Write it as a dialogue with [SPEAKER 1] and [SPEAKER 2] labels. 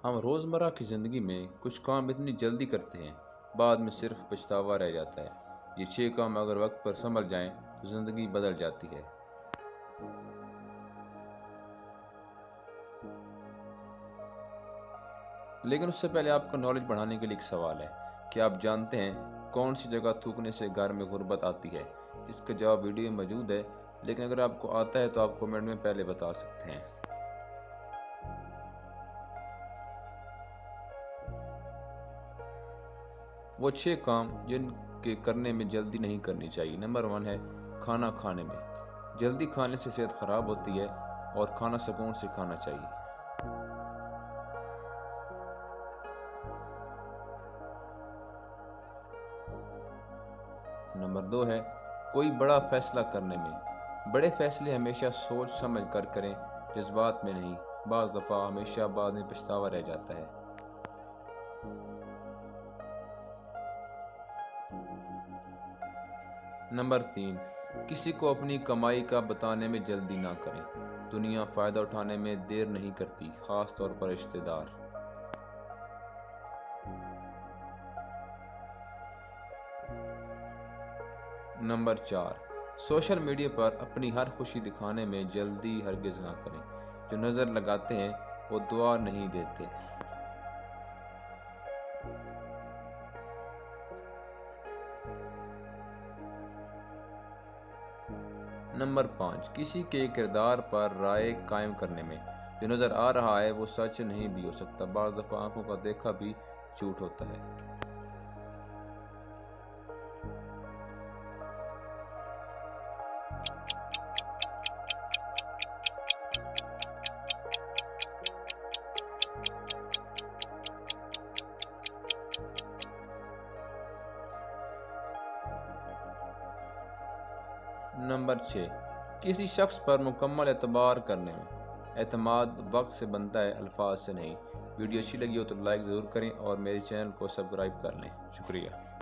[SPEAKER 1] हम रोज़मर्रा की ज़िंदगी में कुछ काम इतनी जल्दी करते हैं, बाद में सिर्फ पछतावा रह जाता है। ये 6 काम अगर वक्त पर संभल जाएं, तो ज़िंदगी बदल जाती है। लेकिन उससे पहले आपका नॉलेज बढ़ाने के लिए एक सवाल है। क्या आप जानते हैं कौन सी जगह थूकने से घर में गुर्बत आती है? इसका जवाब वीडियो में मौजूद है, लेकिन अगर आपको आता है तो आप कमेंट में पहले बता सकते हैं। वो 6 काम जिनके करने में जल्दी नहीं करनी चाहिए। नंबर 1 है खाना खाने में। जल्दी खाने से सेहत खराब होती है और खाना सुकून से खाना चाहिए। नंबर 2 है कोई बड़ा फैसला करने में। बड़े फैसले हमेशा सोच समझ कर करें, जज्बात में नहीं। बाज़ दफ़ा हमेशा बाद में पछतावा रह जाता है। नंबर 3, किसी को अपनी कमाई का बताने में जल्दी ना करें। दुनिया फ़ायदा उठाने में देर नहीं करती, ख़ास तौर पर रिश्तेदार। नंबर 4, सोशल मीडिया पर अपनी हर खुशी दिखाने में जल्दी हरगिज़ ना करें। जो नज़र लगाते हैं वो दुआ नहीं देते। नंबर 5, किसी के किरदार पर राय कायम करने में। जो नज़र आ रहा है वो सच नहीं भी हो सकता। बाज़ दफ़ा आंखों का देखा भी झूठ होता है। नंबर 6, किसी शख्स पर मुकम्मल एतबार करने में। एतमाद वक्त से बनता है, अल्फाज से नहीं। वीडियो अच्छी लगी हो तो लाइक ज़रूर करें और मेरे चैनल को सब्सक्राइब कर लें। शुक्रिया।